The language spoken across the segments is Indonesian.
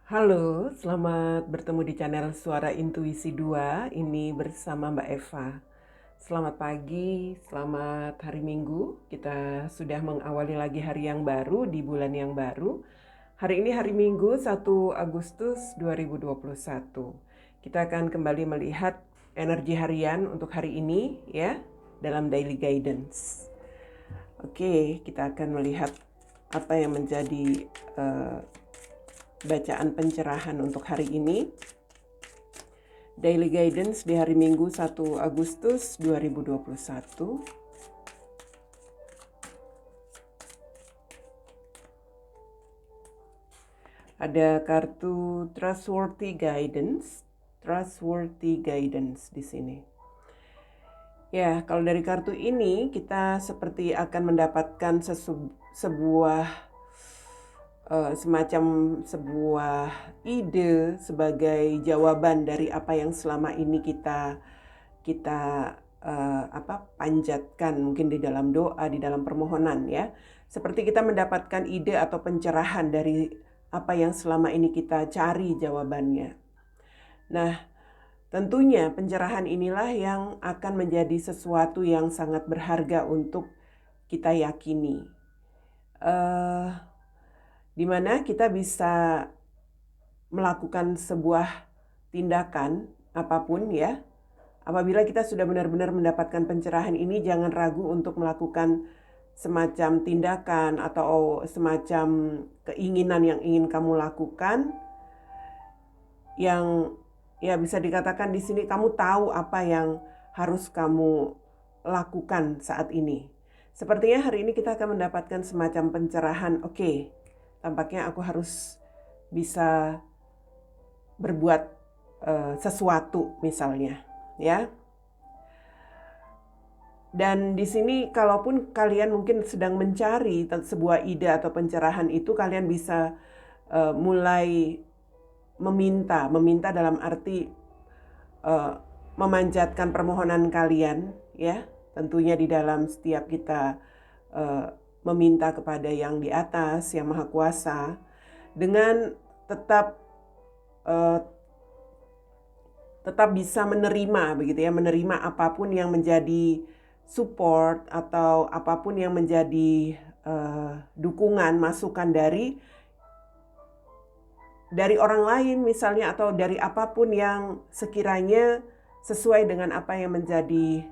Halo, selamat bertemu di channel Suara Intuisi 2. Ini bersama Mbak Eva. Selamat pagi, selamat hari Minggu. Kita sudah mengawali lagi hari yang baru di bulan yang baru. Hari ini hari Minggu 1 Agustus 2021. Kita akan kembali melihat energi harian untuk hari ini ya dalam daily guidance. Oke, kita akan melihat apa yang menjadi bacaan pencerahan untuk hari ini. Daily Guidance di hari Minggu 1 Agustus 2021. Ada kartu Trustworthy Guidance di sini. Ya, kalau dari kartu ini kita seperti akan mendapatkan semacam sebuah ide sebagai jawaban dari apa yang selama ini kita panjatkan mungkin di dalam doa, di dalam permohonan ya. Seperti kita mendapatkan ide atau pencerahan dari apa yang selama ini kita cari jawabannya. Nah, tentunya pencerahan inilah yang akan menjadi sesuatu yang sangat berharga untuk kita yakini. Di mana kita bisa melakukan sebuah tindakan apapun ya. Apabila kita sudah benar-benar mendapatkan pencerahan ini, jangan ragu untuk melakukan semacam tindakan atau semacam keinginan yang ingin kamu lakukan, yang ya bisa dikatakan di sini kamu tahu apa yang harus kamu lakukan saat ini. Sepertinya hari ini kita akan mendapatkan semacam pencerahan. Oke, tampaknya aku harus bisa berbuat sesuatu misalnya, ya. Dan di sini kalaupun kalian mungkin sedang mencari sebuah ide atau pencerahan itu, kalian bisa mulai meminta dalam arti memanjatkan permohonan kalian, ya. Tentunya di dalam setiap kita meminta kepada yang di atas, yang Maha Kuasa, dengan tetap bisa menerima begitu ya, menerima apapun yang menjadi support atau apapun yang menjadi dukungan, masukan dari orang lain misalnya, atau dari apapun yang sekiranya sesuai dengan apa yang menjadi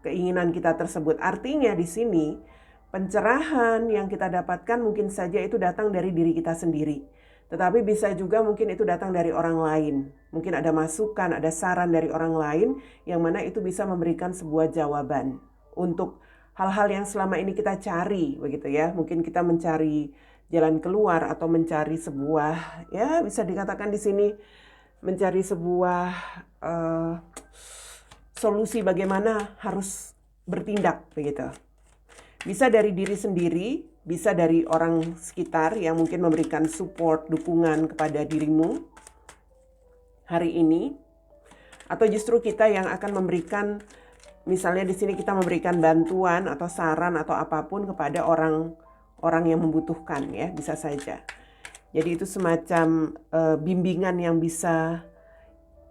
keinginan kita tersebut. Artinya di sini pencerahan yang kita dapatkan mungkin saja itu datang dari diri kita sendiri. Tetapi bisa juga mungkin itu datang dari orang lain. Mungkin ada masukan, ada saran dari orang lain yang mana itu bisa memberikan sebuah jawaban untuk hal-hal yang selama ini kita cari, begitu ya. Mungkin kita mencari jalan keluar atau mencari sebuah, ya bisa dikatakan di sini mencari sebuah solusi bagaimana harus bertindak, begitu. Bisa dari diri sendiri, bisa dari orang sekitar yang mungkin memberikan support, dukungan kepada dirimu hari ini, atau justru kita yang akan memberikan, misalnya di sini kita memberikan bantuan atau saran atau apapun kepada orang yang membutuhkan, ya bisa saja. Jadi itu semacam bimbingan yang bisa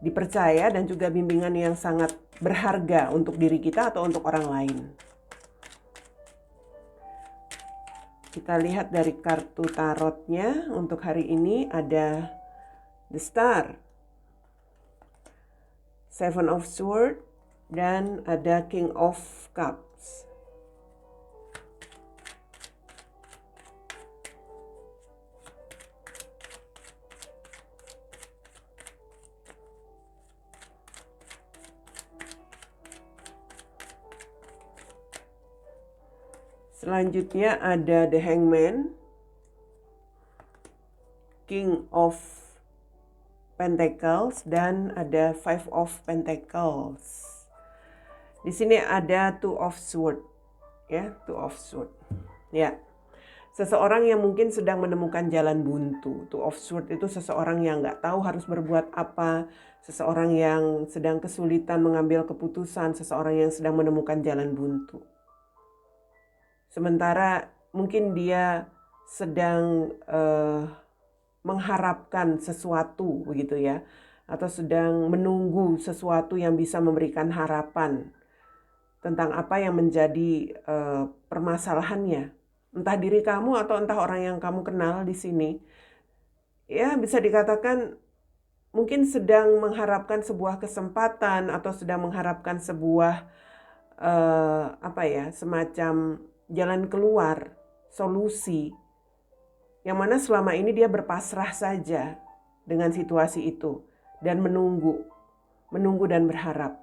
dipercaya dan juga bimbingan yang sangat berharga untuk diri kita atau untuk orang lain. Kita lihat dari kartu tarotnya untuk hari ini ada The Star, Seven of Swords, dan ada King of Cups. Selanjutnya ada The Hangman, King of Pentacles, dan ada Five of Pentacles. Di sini ada Two of Swords, ya, Two of Swords. Ya. Seseorang yang mungkin sedang menemukan jalan buntu. Two of Swords itu seseorang yang nggak tahu harus berbuat apa, seseorang yang sedang kesulitan mengambil keputusan, seseorang yang sedang menemukan jalan buntu. Sementara mungkin dia sedang mengharapkan sesuatu begitu ya, atau sedang menunggu sesuatu yang bisa memberikan harapan tentang apa yang menjadi permasalahannya. Entah diri kamu atau entah orang yang kamu kenal di sini. Ya, bisa dikatakan mungkin sedang mengharapkan sebuah kesempatan atau sedang mengharapkan sebuah semacam jalan keluar, solusi, yang mana selama ini dia berpasrah saja dengan situasi itu dan menunggu dan berharap.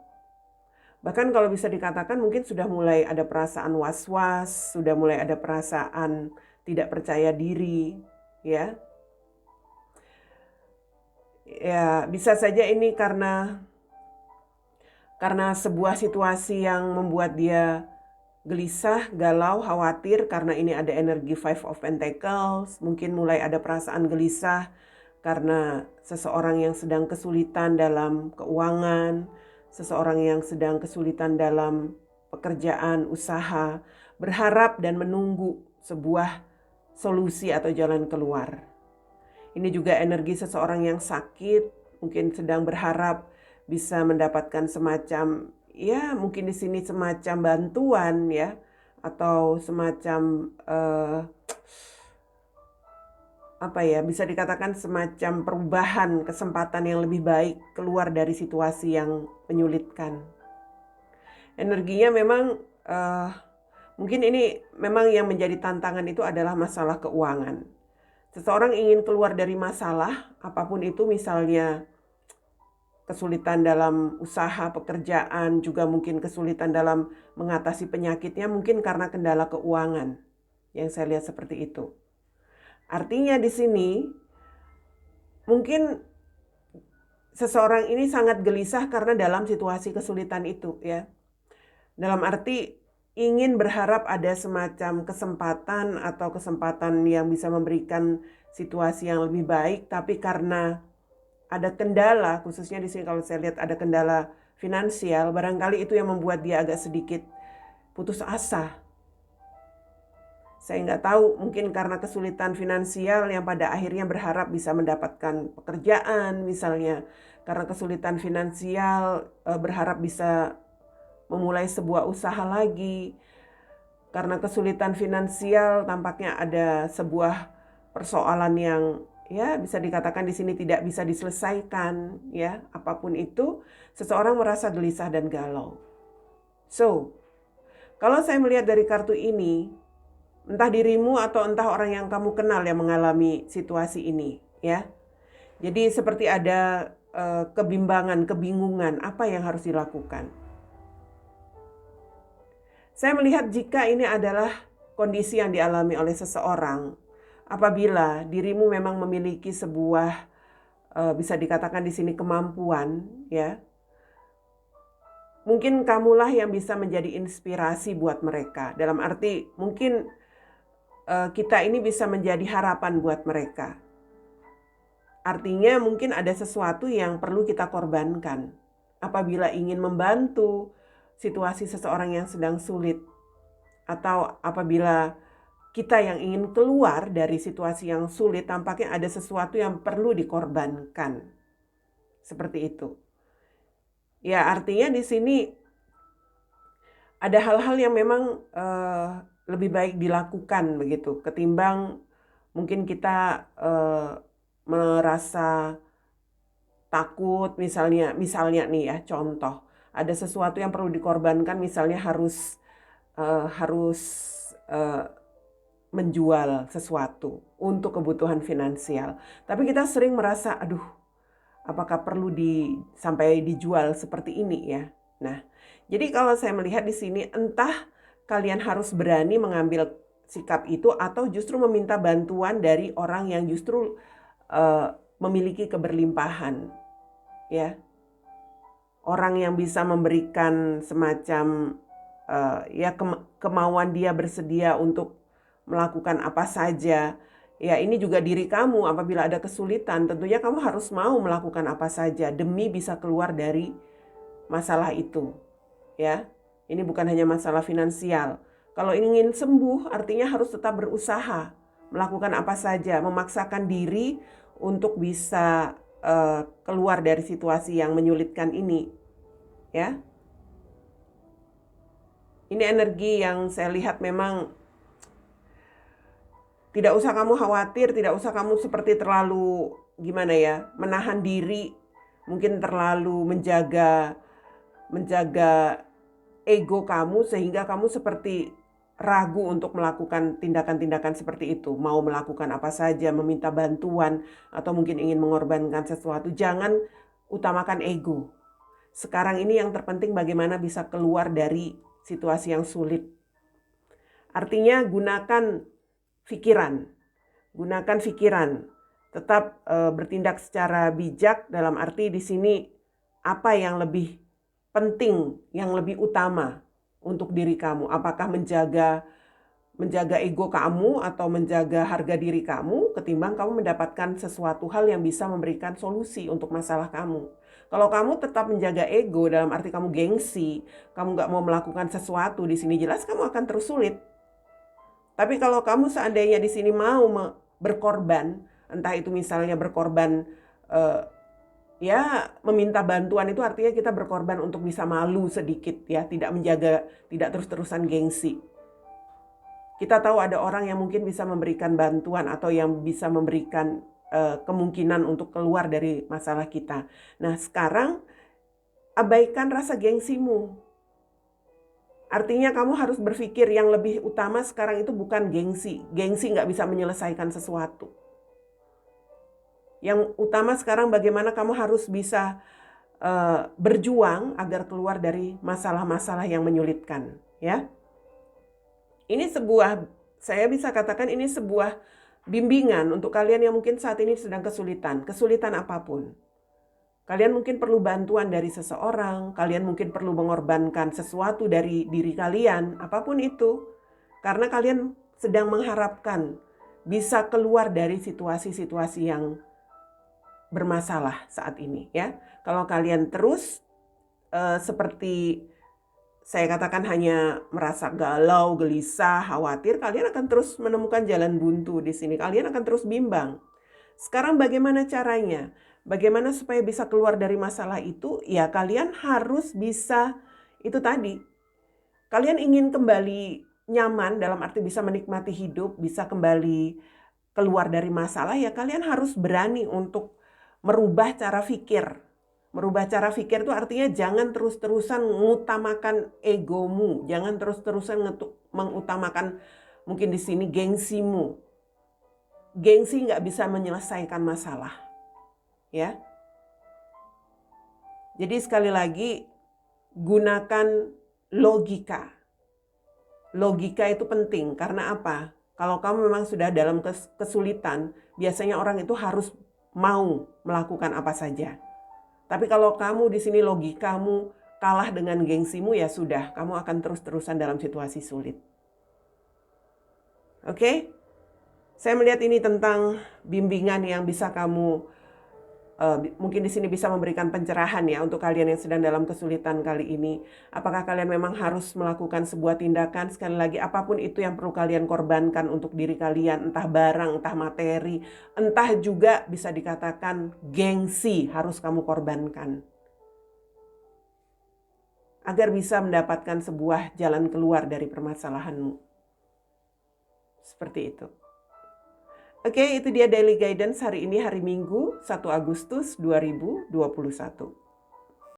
Bahkan kalau bisa dikatakan mungkin sudah mulai ada perasaan was-was, sudah mulai ada perasaan tidak percaya diri, ya. Ya, bisa saja ini karena sebuah situasi yang membuat dia gelisah, galau, khawatir karena ini ada energi Five of Pentacles. Mungkin mulai ada perasaan gelisah karena seseorang yang sedang kesulitan dalam keuangan, seseorang yang sedang kesulitan dalam pekerjaan, usaha, berharap dan menunggu sebuah solusi atau jalan keluar. Ini juga energi seseorang yang sakit, mungkin sedang berharap bisa mendapatkan semacam, ya mungkin di sini semacam bantuan ya, atau semacam bisa dikatakan semacam perubahan, kesempatan yang lebih baik keluar dari situasi yang menyulitkan. Energinya memang mungkin ini memang yang menjadi tantangan itu adalah masalah keuangan. Seseorang ingin keluar dari masalah apapun itu, misalnya kesulitan dalam usaha, pekerjaan, juga mungkin kesulitan dalam mengatasi penyakitnya, mungkin karena kendala keuangan. Yang saya lihat seperti itu. Artinya di sini mungkin seseorang ini sangat gelisah karena dalam situasi kesulitan itu ya. Dalam arti ingin berharap ada semacam kesempatan atau kesempatan yang bisa memberikan situasi yang lebih baik, tapi karena ada kendala, khususnya di sini kalau saya lihat ada kendala finansial, barangkali itu yang membuat dia agak sedikit putus asa. Saya nggak tahu, mungkin karena kesulitan finansial yang pada akhirnya berharap bisa mendapatkan pekerjaan misalnya. Karena kesulitan finansial berharap bisa memulai sebuah usaha lagi. Karena kesulitan finansial tampaknya ada sebuah persoalan yang ya bisa dikatakan di sini tidak bisa diselesaikan ya, apapun itu seseorang merasa gelisah dan galau. So, kalau saya melihat dari kartu ini, entah dirimu atau entah orang yang kamu kenal yang mengalami situasi ini ya. Jadi seperti ada kebimbangan, kebingungan apa yang harus dilakukan. Saya melihat jika ini adalah kondisi yang dialami oleh seseorang, apabila dirimu memang memiliki sebuah bisa dikatakan di sini kemampuan ya, mungkin kamulah yang bisa menjadi inspirasi buat mereka. Dalam arti mungkin kita ini bisa menjadi harapan buat mereka. Artinya mungkin ada sesuatu yang perlu kita korbankan apabila ingin membantu situasi seseorang yang sedang sulit, atau apabila kita yang ingin keluar dari situasi yang sulit, tampaknya ada sesuatu yang perlu dikorbankan. Seperti itu. Ya, artinya di sini ada hal-hal yang memang lebih baik dilakukan begitu, ketimbang mungkin kita merasa takut misalnya nih ya, contoh, ada sesuatu yang perlu dikorbankan, misalnya harus menjual sesuatu untuk kebutuhan finansial. Tapi kita sering merasa, aduh, apakah perlu sampai dijual seperti ini ya? Nah, jadi kalau saya melihat di sini, entah kalian harus berani mengambil sikap itu atau justru meminta bantuan dari orang yang justru memiliki keberlimpahan, ya. Orang yang bisa memberikan semacam kemauan dia bersedia untuk melakukan apa saja. Ya, ini juga diri kamu apabila ada kesulitan, tentunya kamu harus mau melakukan apa saja demi bisa keluar dari masalah itu. Ya, ini bukan hanya masalah finansial. Kalau ingin sembuh, artinya harus tetap berusaha, melakukan apa saja, memaksakan diri untuk bisa keluar dari situasi yang menyulitkan ini, ya. Ini energi yang saya lihat memang tidak usah kamu khawatir, tidak usah kamu seperti terlalu gimana ya, menahan diri, mungkin terlalu menjaga ego kamu sehingga kamu seperti ragu untuk melakukan tindakan-tindakan seperti itu. Mau melakukan apa saja, meminta bantuan, atau mungkin ingin mengorbankan sesuatu. Jangan utamakan ego. Sekarang ini yang terpenting bagaimana bisa keluar dari situasi yang sulit. Artinya gunakan pikiran. Gunakan pikiran. Tetap bertindak secara bijak, dalam arti di sini apa yang lebih penting, yang lebih utama untuk diri kamu. Apakah menjaga ego kamu atau menjaga harga diri kamu ketimbang kamu mendapatkan sesuatu hal yang bisa memberikan solusi untuk masalah kamu. Kalau kamu tetap menjaga ego, dalam arti kamu gengsi, kamu nggak mau melakukan sesuatu, di sini jelas kamu akan terus sulit. Tapi kalau kamu seandainya di sini mau berkorban, entah itu misalnya berkorban ya meminta bantuan, itu artinya kita berkorban untuk bisa malu sedikit ya, tidak terus-terusan gengsi. Kita tahu ada orang yang mungkin bisa memberikan bantuan atau yang bisa memberikan kemungkinan untuk keluar dari masalah kita. Nah, sekarang abaikan rasa gengsimu. Artinya kamu harus berpikir yang lebih utama sekarang itu bukan gengsi. Gengsi nggak bisa menyelesaikan sesuatu. Yang utama sekarang bagaimana kamu harus bisa berjuang agar keluar dari masalah-masalah yang menyulitkan, ya. Ini saya bisa katakan ini sebuah bimbingan untuk kalian yang mungkin saat ini sedang kesulitan apapun. Kalian mungkin perlu bantuan dari seseorang, kalian mungkin perlu mengorbankan sesuatu dari diri kalian, apapun itu. Karena kalian sedang mengharapkan bisa keluar dari situasi-situasi yang bermasalah saat ini, ya. Kalau kalian terus seperti saya katakan hanya merasa galau, gelisah, khawatir, kalian akan terus menemukan jalan buntu di sini. Kalian akan terus bimbang. Sekarang bagaimana caranya? Bagaimana supaya bisa keluar dari masalah itu? Ya kalian harus bisa, itu tadi. Kalian ingin kembali nyaman, dalam arti bisa menikmati hidup, bisa kembali keluar dari masalah, ya kalian harus berani untuk merubah cara pikir. Merubah cara pikir itu artinya jangan terus-terusan mengutamakan egomu, jangan terus-terusan mengutamakan mungkin di sini gengsimu. Gengsi nggak bisa menyelesaikan masalah, ya. Jadi sekali lagi gunakan logika. Logika itu penting karena apa? Kalau kamu memang sudah dalam kesulitan, biasanya orang itu harus mau melakukan apa saja. Tapi kalau kamu di sini logikamu kalah dengan gengsimu, ya sudah, kamu akan terus-terusan dalam situasi sulit. Oke? Saya melihat ini tentang bimbingan yang bisa kamu, mungkin di sini bisa memberikan pencerahan ya untuk kalian yang sedang dalam kesulitan kali ini. Apakah kalian memang harus melakukan sebuah tindakan, sekali lagi apapun itu yang perlu kalian korbankan untuk diri kalian, entah barang, entah materi, entah juga bisa dikatakan gengsi harus kamu korbankan. Agar bisa mendapatkan sebuah jalan keluar dari permasalahanmu. Seperti itu. Oke, itu dia Daily Guidance hari ini, hari Minggu 1 Agustus 2021.